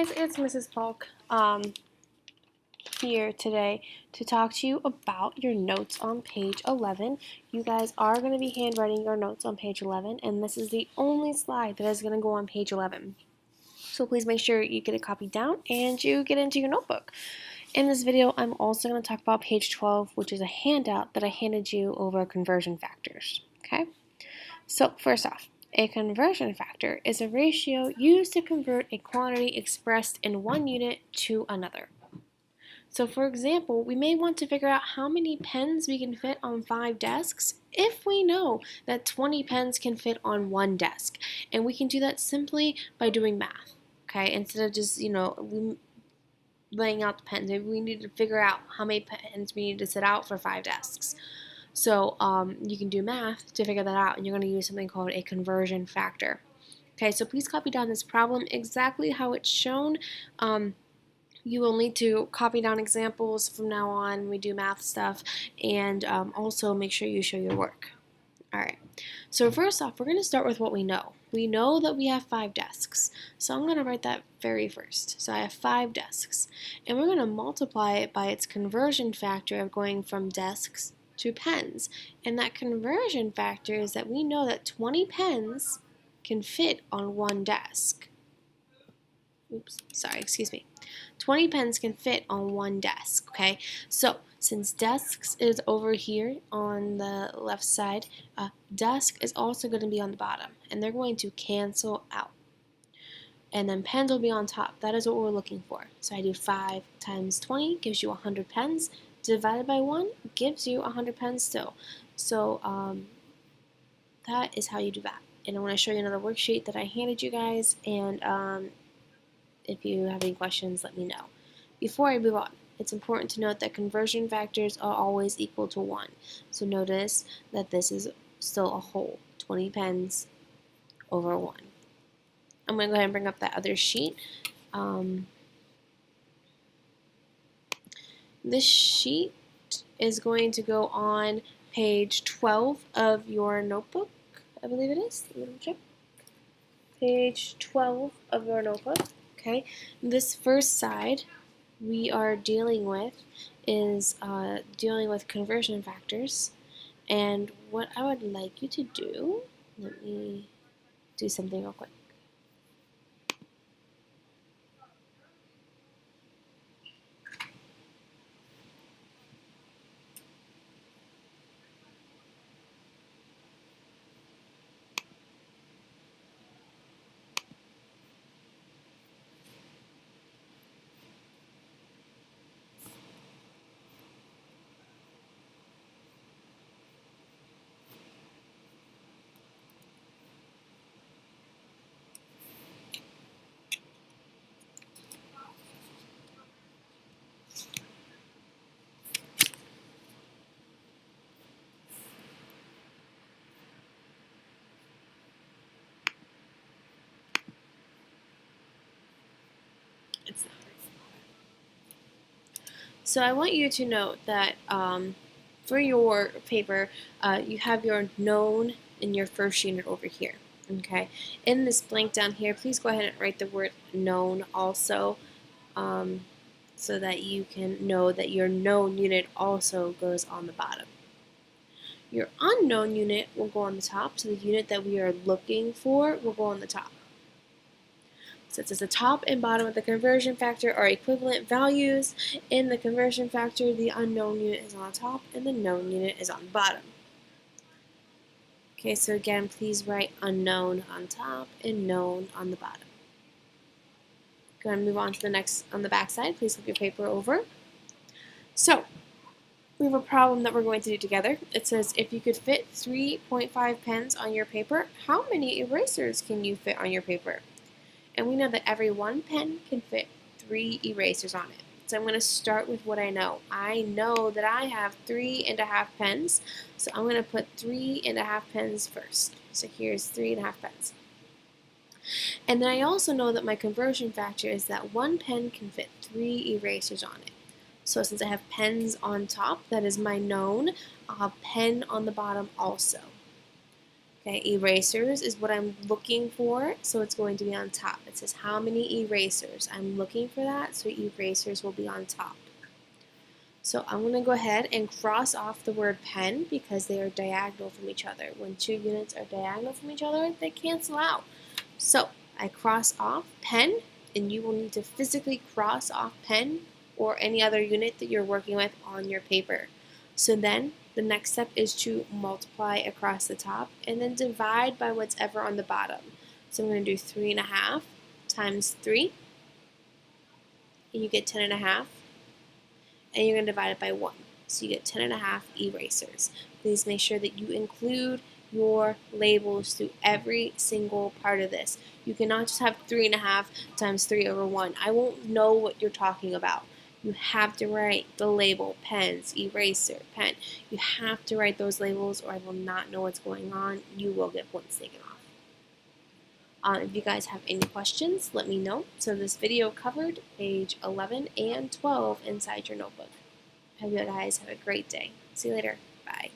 guys, it's Mrs. Polk here today to talk to you about your notes on page 11. You guys are going to be handwriting your notes on page 11, and this is the only slide that is going to go on page 11. So please make sure you get a copy down and you get into your notebook. In this video, I'm also going to talk about page 12, which is a handout that I handed you over conversion factors. Okay? So first off, a conversion factor is a ratio used to convert a quantity expressed in one unit to another. So for example, we may want to figure out how many pens we can fit on 5 desks if we know that 20 pens can fit on one desk. And we can do that simply by doing math, okay? Instead of just, laying out the pens. Maybe we need to figure out how many pens we need to set out for 5 desks. So you can do math to figure that out, and you're going to use something called a conversion factor. Okay, so please copy down this problem exactly how it's shown. You will need to copy down examples from now on when we do math stuff, and also make sure you show your work. Alright, so first off, we're going to start with what we know. We know that we have 5 desks, so I'm going to write that very first. So I have 5 desks, and we're going to multiply it by its conversion factor of going from desks to pens. And that conversion factor is that we know that 20 pens can fit on one desk. 20 pens can fit on one desk, okay? So, since desks is over here on the left side, desk is also going to be on the bottom, and they're going to cancel out. And then pens will be on top. That is what we're looking for. So I do 5 times 20 gives you 100 pens. Divided by 1 gives you 100 pens still. So that is how you do that. And I'm going to show you another worksheet that I handed you guys, and if you have any questions, let me know. Before I move on, it's important to note that conversion factors are always equal to 1. So notice that this is still a whole, 20 pens over 1. I'm going to go ahead and bring up that other sheet. This sheet is going to go on page 12 of your notebook, I believe it is. Let me check. Page 12 of your notebook. Okay, this first side we are dealing with is dealing with conversion factors, and what I would like you to do, let me do something real quick. It's not. So I want you to note that for your paper, you have your known in your first unit over here. Okay. In this blank down here, please go ahead and write the word known also, so that you can know that your known unit also goes on the bottom. Your unknown unit will go on the top, so the unit that we are looking for will go on the top. So it says the top and bottom of the conversion factor are equivalent values. In the conversion factor, the unknown unit is on the top and the known unit is on the bottom. Okay, so again, please write unknown on top and known on the bottom. Going to move on to the next on the back side. Please flip your paper over. So we have a problem that we're going to do together. It says if you could fit 3.5 pens on your paper, how many erasers can you fit on your paper? And we know that every 1 pen can fit 3 erasers on it. So I'm going to start with what I know. I know that I have 3.5 pens, so I'm going to put 3.5 pens first. So here's 3.5 pens. And then I also know that my conversion factor is that 1 pen can fit 3 erasers on it. So since I have pens on top, that is my known. I'll have pen on the bottom also. Okay, erasers is what I'm looking for, so it's going to be on top. It says how many erasers. I'm looking for that, so erasers will be on top. So I'm going to go ahead and cross off the word pen because they are diagonal from each other. When two units are diagonal from each other, they cancel out. So I cross off pen, and you will need to physically cross off pen or any other unit that you're working with on your paper. So then the next step is to multiply across the top and then divide by what's ever on the bottom. So I'm going to do 3.5 times 3, and you get 10.5, and you're going to divide it by 1. So you get 10.5 erasers. Please make sure that you include your labels through every single part of this. You cannot just have 3.5 times 3 over 1. I won't know what you're talking about. You have to write the label, pens, eraser, pen. You have to write those labels or I will not know what's going on. You will get points taken off. If you guys have any questions, let me know. So this video covered page 11 and 12 inside your notebook. Hope you guys have a great day. See you later. Bye.